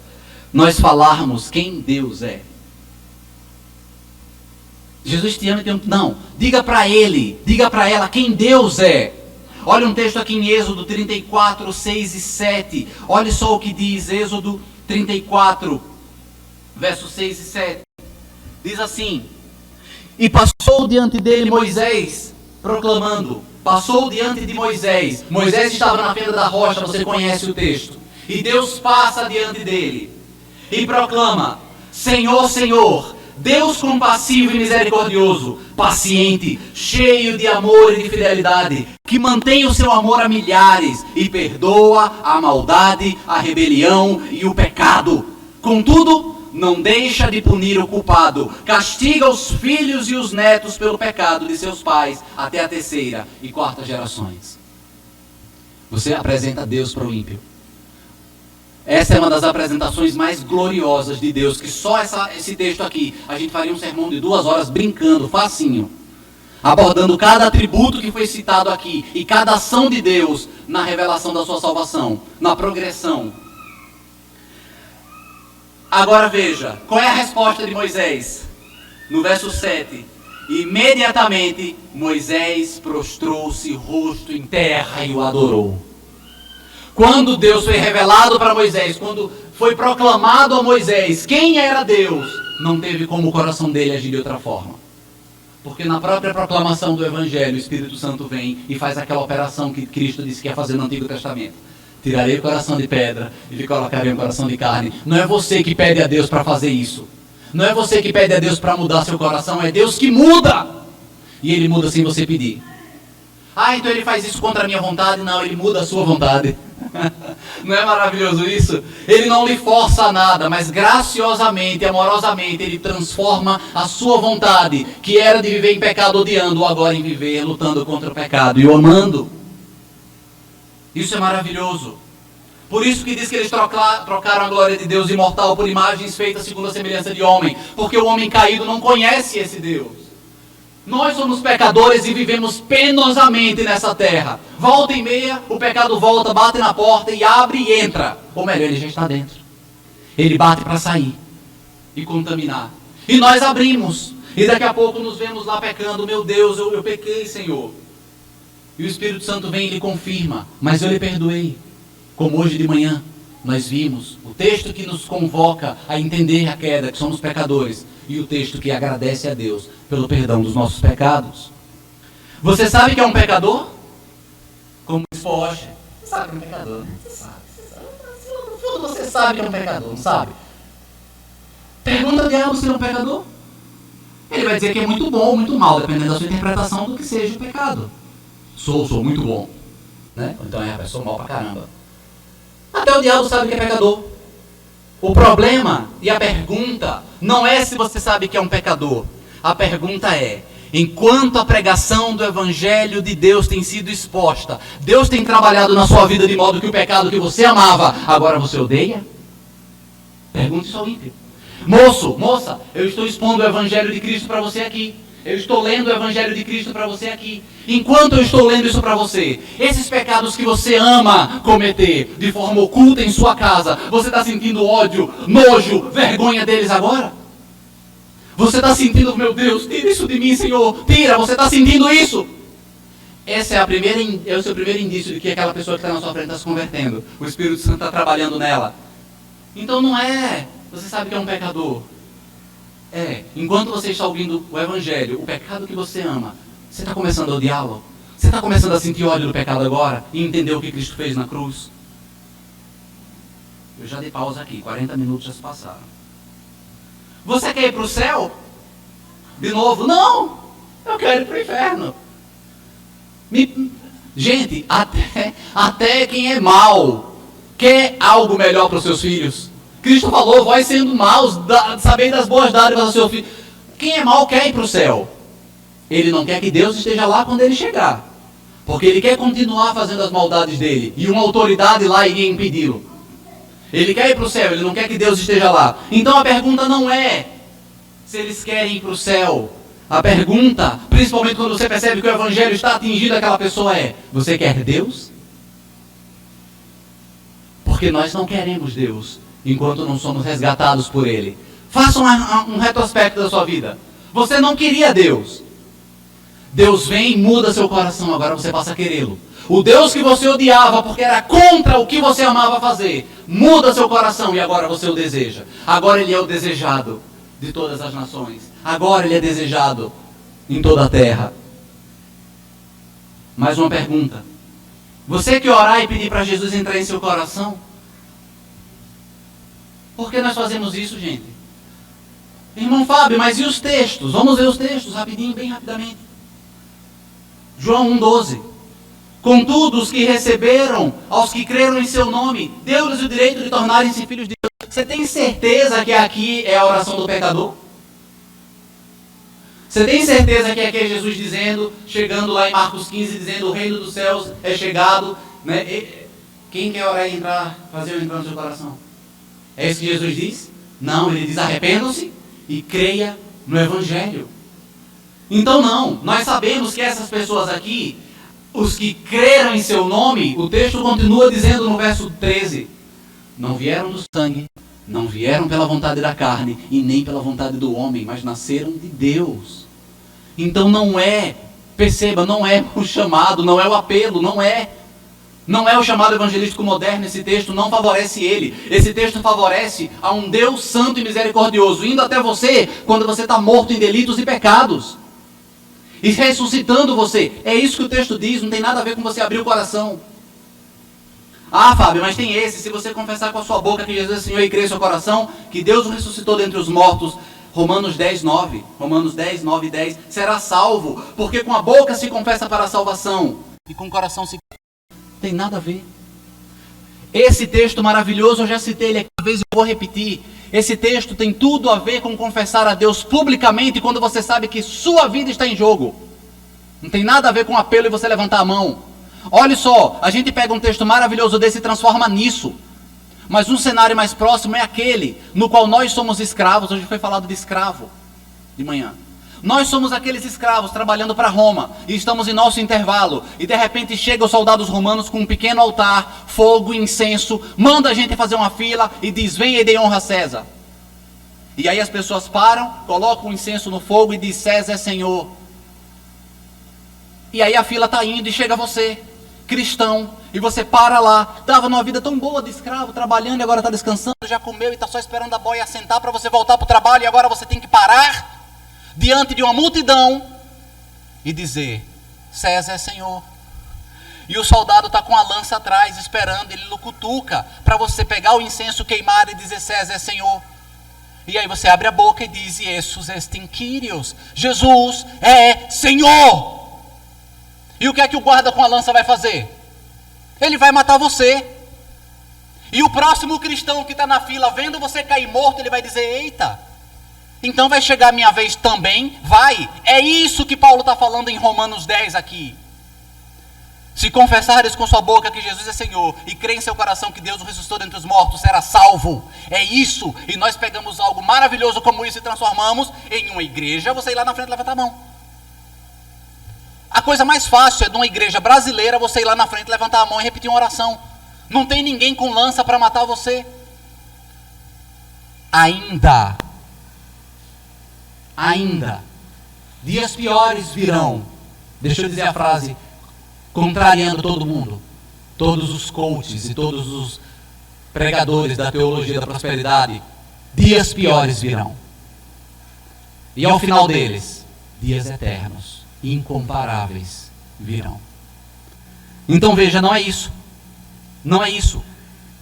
nós falarmos quem Deus é? Jesus te ama e tem um... Não, diga para ele, diga para ela quem Deus é. Olha um texto aqui em Êxodo 34, 6 e 7. Olha só o que diz Êxodo 34, versos 6 e 7. Diz assim: e passou diante dele Moisés, proclamando. Passou diante de Moisés. Moisés estava na pedra da rocha, você conhece o texto. E Deus passa diante dele e proclama: Senhor, Senhor, Deus compassivo e misericordioso, paciente, cheio de amor e de fidelidade, que mantém o seu amor a milhares e perdoa a maldade, a rebelião e o pecado. Contudo, não deixa de punir o culpado, castiga os filhos e os netos pelo pecado de seus pais, até a terceira e quarta gerações. Você apresenta Deus para o ímpio. Essa é uma das apresentações mais gloriosas de Deus, que só esse texto aqui, a gente faria um sermão de 2 horas brincando, facinho, abordando cada atributo que foi citado aqui, e cada ação de Deus na revelação da sua salvação, na progressão. Agora veja, qual é a resposta de Moisés? No verso 7, imediatamente Moisés prostrou-se rosto em terra e o adorou. Quando Deus foi revelado para Moisés, quando foi proclamado a Moisés quem era Deus, não teve como o coração dele agir de outra forma. Porque na própria proclamação do Evangelho, o Espírito Santo vem e faz aquela operação que Cristo disse que ia fazer no Antigo Testamento. Tirarei o coração de pedra e lhe colocarei um coração de carne. Não é você que pede a Deus para fazer isso. Não é você que pede a Deus para mudar seu coração, é Deus que muda. E Ele muda sem você pedir. Ah, então Ele faz isso contra a minha vontade? Não, Ele muda a sua vontade. Não é maravilhoso isso? Ele não lhe força nada, mas graciosamente, amorosamente, Ele transforma a sua vontade, que era de viver em pecado odiando, agora em viver lutando contra o pecado e o amando. Isso é maravilhoso. Por isso que diz que eles trocaram a glória de Deus imortal por imagens feitas segundo a semelhança de homem, porque o homem caído não conhece esse Deus. Nós somos pecadores e vivemos penosamente nessa terra. Volta e meia, o pecado volta, bate na porta e abre e entra. Ou melhor, ele já está dentro. Ele bate para sair e contaminar. E nós abrimos. E daqui a pouco nos vemos lá pecando. Meu Deus, eu pequei, Senhor. E o Espírito Santo vem e lhe confirma. Mas eu lhe perdoei. Como hoje de manhã nós vimos. O texto que nos convoca a entender a queda, que somos pecadores. E o texto que agradece a Deus pelo perdão dos nossos pecados. Você sabe que é um pecador? Como diz Foch. Você sabe que é um pecador, né? Você sabe. No fundo você sabe que é um pecador, não sabe? Pergunta ao diabo se ele é um pecador. Ele vai dizer que é muito bom ou muito mal, dependendo da sua interpretação do que seja o pecado. Sou muito bom. Né? Então sou mal pra caramba. Até o diabo sabe que é pecador. O problema e a pergunta não é se você sabe que é um pecador. A pergunta é, enquanto a pregação do Evangelho de Deus tem sido exposta, Deus tem trabalhado na sua vida de modo que o pecado que você amava, agora você odeia? Pergunte isso ao ímpio. Moça, eu estou expondo o Evangelho de Cristo para você aqui. Eu estou lendo o Evangelho de Cristo para você aqui. Enquanto eu estou lendo isso para você, esses pecados que você ama cometer de forma oculta em sua casa, você está sentindo ódio, nojo, vergonha deles agora? Você está sentindo, meu Deus, tira isso de mim, Senhor, tira, você está sentindo isso? Esse é o seu primeiro indício de que aquela pessoa que está na sua frente está se convertendo. O Espírito Santo está trabalhando nela. Então não é, você sabe que é um pecador. Enquanto você está ouvindo o Evangelho, o pecado que você ama, você está começando a odiá-lo? Você está começando a sentir ódio do pecado agora e entender o que Cristo fez na cruz? Eu já dei pausa aqui, 40 minutos já se passaram. Você quer ir para o céu? De novo? Não! Eu quero ir para o inferno. Gente, até quem é mau quer algo melhor para os seus filhos. Cristo falou, vós sendo maus, sabei das boas dádivas ao seu filho. Quem é mau quer ir para o céu. Ele não quer que Deus esteja lá quando ele chegar. Porque ele quer continuar fazendo as maldades dele. E uma autoridade lá iria impedi-lo. Ele quer ir para o céu, ele não quer que Deus esteja lá. Então a pergunta não é se eles querem ir para o céu. A pergunta, principalmente quando você percebe que o Evangelho está atingindo aquela pessoa, é: você quer Deus? Porque nós não queremos Deus enquanto não somos resgatados por Ele. Faça um retrospecto da sua vida. Você não queria Deus. Deus vem e muda seu coração, agora você passa a querê-lo. O Deus que você odiava porque era contra o que você amava fazer, muda seu coração e agora você o deseja. Agora Ele é o desejado de todas as nações. Agora Ele é desejado em toda a terra. Mais uma pergunta. Você que orar e pedir para Jesus entrar em seu coração? Por que nós fazemos isso, gente? Irmão Fábio, mas e os textos? Vamos ver os textos rapidinho, bem rapidamente. João 1,12. Contudo, os que receberam, aos que creram em seu nome, deu-lhes o direito de tornarem-se filhos de Deus. Você tem certeza que aqui é a oração do pecador? Você tem certeza que aqui é Jesus dizendo, chegando lá em Marcos 15, dizendo: o reino dos céus é chegado, né? Quem quer orar e entrar, fazer eu entrar no seu coração? É isso que Jesus diz? Não, ele diz: arrependam-se e creia no Evangelho. Então não, nós sabemos que essas pessoas aqui, os que creram em seu nome, o texto continua dizendo no verso 13: não vieram do sangue, não vieram pela vontade da carne e nem pela vontade do homem, mas nasceram de Deus. Então não é, perceba, não é o chamado, não é o apelo, não é o chamado evangelístico moderno. Esse texto não favorece ele. Esse texto favorece a um Deus santo e misericordioso, indo até você quando você está morto em delitos e pecados, e ressuscitando você. É isso que o texto diz, não tem nada a ver com você abrir o coração. Ah, Fábio, mas tem esse: se você confessar com a sua boca que Jesus é Senhor e crer em seu coração que Deus o ressuscitou dentre os mortos, Romanos 10, 9, Romanos 10, 9 e 10, será salvo, porque com a boca se confessa para a salvação, e com o coração se... Tem nada a ver. Esse texto maravilhoso, eu já citei ele aqui uma vez e vou repetir. Esse texto tem tudo a ver com confessar a Deus publicamente quando você sabe que sua vida está em jogo. Não tem nada a ver com apelo e você levantar a mão. Olha só, a gente pega um texto maravilhoso desse e transforma nisso. Mas um cenário mais próximo é aquele no qual nós somos escravos. Hoje foi falado de escravo de manhã. Nós somos aqueles escravos trabalhando para Roma e estamos em nosso intervalo. E de repente chegam os soldados romanos com um pequeno altar, fogo, incenso, manda a gente fazer uma fila e diz: venha e dê honra a César. E aí as pessoas param, colocam o incenso no fogo e diz: César é Senhor. E aí a fila está indo e chega você, cristão, e você para lá, estava numa vida tão boa de escravo, trabalhando, e agora está descansando, já comeu e está só esperando a boia assentar para você voltar para o trabalho, e agora você tem que parar diante de uma multidão e dizer: César é Senhor. E o soldado está com a lança atrás esperando, ele lhe cutuca para você pegar o incenso, queimar e dizer: César é Senhor. E aí você abre a boca e diz: Jesus est Kyrios, Jesus é Senhor. E o que é que o guarda com a lança vai fazer? Ele vai matar você. E o próximo cristão que está na fila, vendo você cair morto, ele vai dizer: eita, então vai chegar a minha vez também? Vai. É isso que Paulo está falando em Romanos 10 aqui. Se confessares com sua boca que Jesus é Senhor e crer em seu coração que Deus o ressuscitou dentre os mortos, será salvo. É isso. E nós pegamos algo maravilhoso como isso e transformamos em uma igreja. Você ir lá na frente e levantar a mão. A coisa mais fácil é de uma igreja brasileira você ir lá na frente, levantar a mão e repetir uma oração. Não tem ninguém com lança para matar você. Ainda ainda. Dias piores virão. Deixa eu dizer a frase, contrariando todo mundo. Todos os coaches e todos os pregadores da teologia da prosperidade. Dias piores virão. E ao final deles, dias eternos, incomparáveis virão. Então veja, não é isso. Não é isso.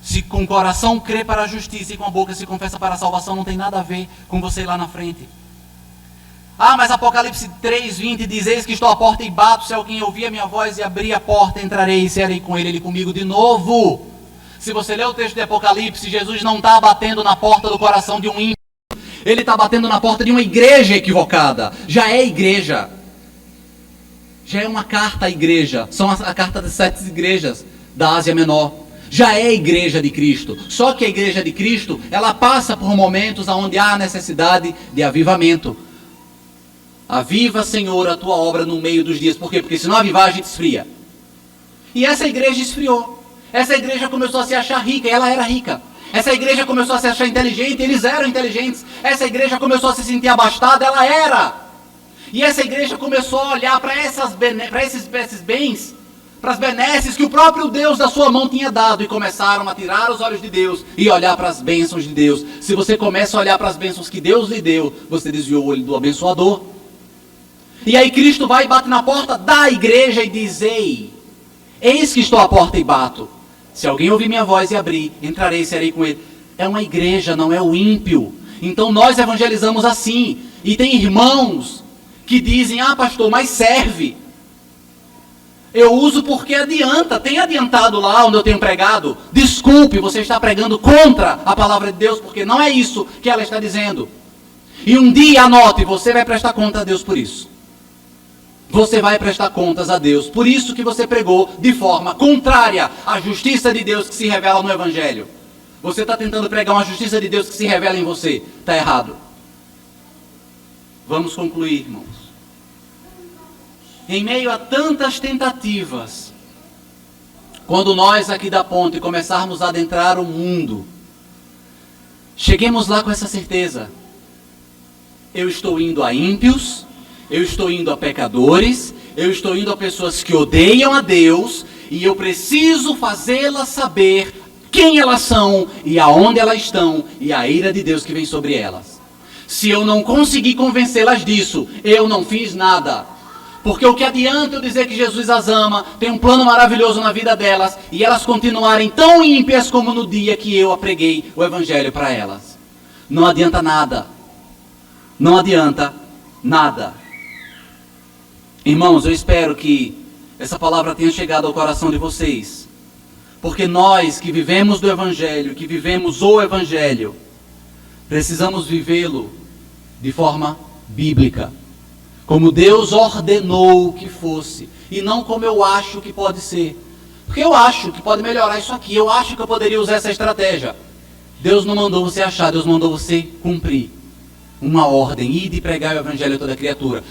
Se com o coração crê para a justiça e com a boca se confessa para a salvação, não tem nada a ver com você lá na frente. Ah, mas Apocalipse 3:20 diz: eis que estou à porta e bato, se alguém ouvir a minha voz e abrir a porta, entrarei e serei com ele, ele comigo de novo. Se você ler o texto de Apocalipse, Jesus não está batendo na porta do coração de um ímpio. Ele está batendo na porta de uma igreja equivocada. Já é igreja. Já é uma carta à igreja. São a carta das 7 igrejas da Ásia Menor. Já é a igreja de Cristo. Só que a igreja de Cristo, ela passa por momentos onde há necessidade de avivamento. Aviva, Senhor, a tua obra no meio dos dias. Por quê? Porque se não avivar, a gente esfria. E essa igreja esfriou. Essa igreja começou a se achar rica, e ela era rica. Essa igreja começou a se achar inteligente, eles eram inteligentes. Essa igreja começou a se sentir abastada, ela era. E essa igreja começou a olhar para esses bens, para as benesses que o próprio Deus da sua mão tinha dado, e começaram a tirar os olhos de Deus e olhar para as bênçãos de Deus. Se você começa a olhar para as bênçãos que Deus lhe deu, você desviou o olho do abençoador. E aí Cristo vai e bate na porta da igreja e diz: ei, eis que estou à porta e bato. Se alguém ouvir minha voz e abrir, entrarei e serei com ele. É uma igreja, não é o ímpio. Então nós evangelizamos assim. E tem irmãos que dizem: ah, pastor, mas serve. Eu uso porque adianta. Tem adiantado lá onde eu tenho pregado? Desculpe, você está pregando contra a palavra de Deus, porque não é isso que ela está dizendo. E um dia, anote, você vai prestar conta a Deus por isso. Você vai prestar contas a Deus. Por isso que você pregou de forma contrária à justiça de Deus que se revela no Evangelho. Você está tentando pregar uma justiça de Deus que se revela em você. Está errado. Vamos concluir, irmãos. Em meio a tantas tentativas, quando nós aqui da Ponte começarmos a adentrar o mundo, cheguemos lá com essa certeza: eu estou indo a ímpios, eu estou indo a pecadores, eu estou indo a pessoas que odeiam a Deus, e eu preciso fazê-las saber quem elas são e aonde elas estão, e a ira de Deus que vem sobre elas. Se eu não conseguir convencê-las disso, eu não fiz nada. Porque o que adianta eu dizer que Jesus as ama, tem um plano maravilhoso na vida delas, e elas continuarem tão ímpias como no dia que eu preguei o Evangelho para elas? Não adianta nada. Não adianta nada. Irmãos, eu espero que essa palavra tenha chegado ao coração de vocês. Porque nós que vivemos do Evangelho, que vivemos o Evangelho, precisamos vivê-lo de forma bíblica. Como Deus ordenou que fosse. E não como eu acho que pode ser. Porque eu acho que pode melhorar isso aqui. Eu acho que eu poderia usar essa estratégia. Deus não mandou você achar, Deus mandou você cumprir uma ordem. Ir de pregar o Evangelho a toda criatura.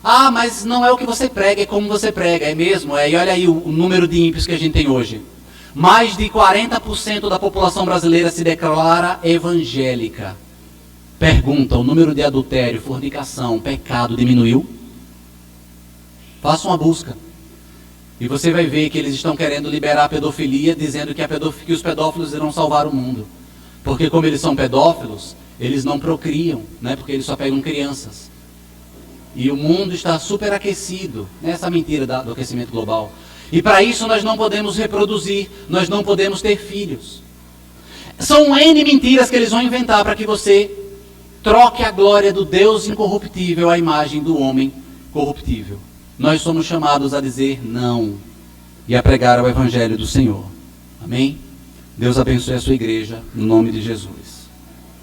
Ah, mas não é o que você prega, é como você prega. É mesmo? E olha aí o número de ímpios que a gente tem hoje. Mais de 40% da população brasileira se declara evangélica. Pergunta: o número de adultério, fornicação, pecado diminuiu? Faça uma busca. E você vai ver que eles estão querendo liberar a pedofilia, dizendo que os pedófilos irão salvar o mundo. Porque como eles são pedófilos, eles não procriam, né? Porque eles só pegam crianças. E o mundo está superaquecido, nessa mentira do aquecimento global. E para isso nós não podemos reproduzir, nós não podemos ter filhos. São N mentiras que eles vão inventar para que você troque a glória do Deus incorruptível à imagem do homem corruptível. Nós somos chamados a dizer não e a pregar o Evangelho do Senhor. Amém? Deus abençoe a sua igreja, no nome de Jesus.